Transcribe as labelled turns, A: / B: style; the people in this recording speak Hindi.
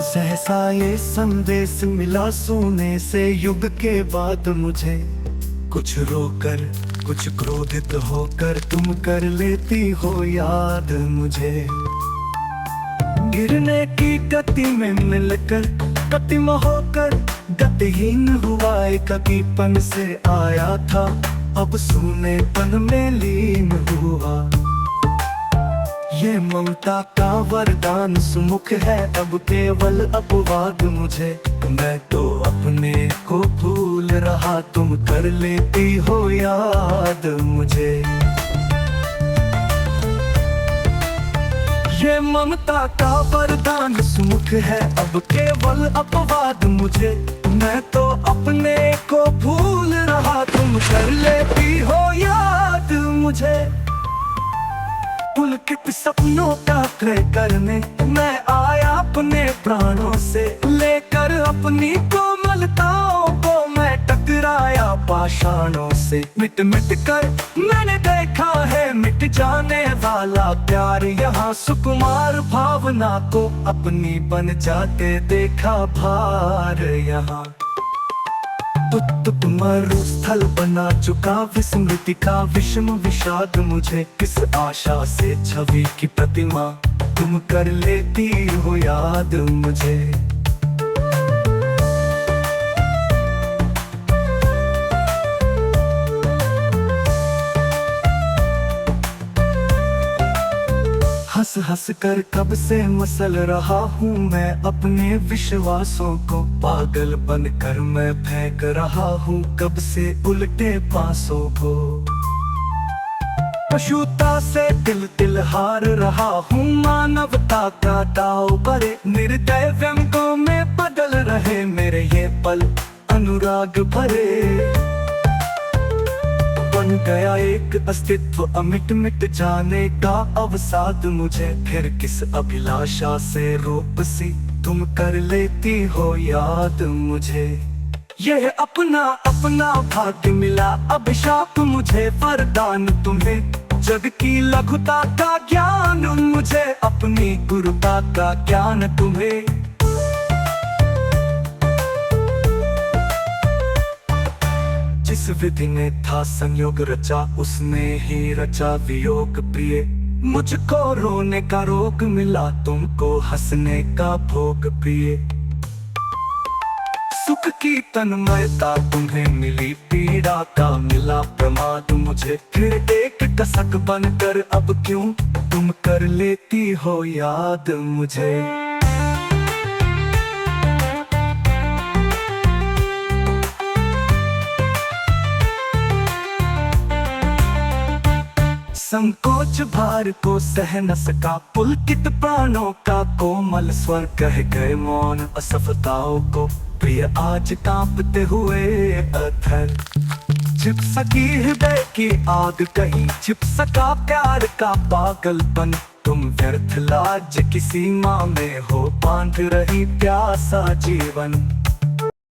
A: सहसा ये संदेश मिला सोने से युग के बाद मुझे, कुछ रोकर कुछ क्रोधित होकर तुम कर लेती हो याद मुझे। गिरने की गति में मिलकर गतिम होकर गतिहीन हुआ, कभी पन से आया था अब सूनेपन में लीन हुआ। ये ममता का वरदान सुमुख है अब केवल अपवाद मुझे। मैं तो अपने को भूल रहा तुम कर लेती हो याद मुझे। ये ममता का वरदान सुमुख है अब केवल अपवाद मुझे। मैं तो अपने को भूल रहा तुम कर लेती हो याद मुझे। पुलकित सपनों का तय करने मैं आया अपने प्राणों से, लेकर अपनी कोमलताओं को मैं टकराया पाषाणों से। मिट मिट कर मैंने देखा है मिट जाने वाला प्यार, यहाँ सुकुमार भावना को अपनी बन जाते देखा भार। यहाँ तुत्त मरुस्थल बना चुका विस्मृति का विषम विषाद मुझे। किस आशा से छवि की प्रतिमा तुम कर लेती हो याद मुझे। हंस हंस कर कब से मसल रहा हूँ मैं अपने विश्वासों को, पागल बनकर मैं फेंक रहा हूँ कब से उल्टे पासों को। पशुता से दिल दिल हार रहा हूँ मानवता का दाव भरे, निर्दय व्यंगों में बदल रहे मेरे ये पल अनुराग भरे। बन गया एक अस्तित्व अमिट मिट जाने का अवसाद मुझे। फिर किस अभिलाषा से रूप सी तुम कर लेती हो याद मुझे। यह अपना अपना भाग्य मिला अभिशाप मुझे, वरदान तुम्हें जग की लघुता का ज्ञान मुझे, अपनी गुरुता का ज्ञान तुम्हें। जिस विधि ने था संयोग रचा उसने ही रचा वियोग प्रिय। मुझको रोने का रोग मिला तुमको हंसने का भोग प्रिय। सुख की तन्मयता तुम्हें मिली पीड़ा का मिला प्रमाद मुझे। फिर एक कसक बनकर अब क्यों तुम कर लेती हो याद मुझे। संकोच भार को सह न सका पुलकित प्राणों का कोमल स्वर, कह गए मौन असफलताओं को प्रिय आज कांपते हुए अधर। छिप सकी हृदय की आग कहीं, छिप सका प्यार का पागलपन, तुम व्यर्थ लाज की सीमा में हो बांध रही प्यासा जीवन।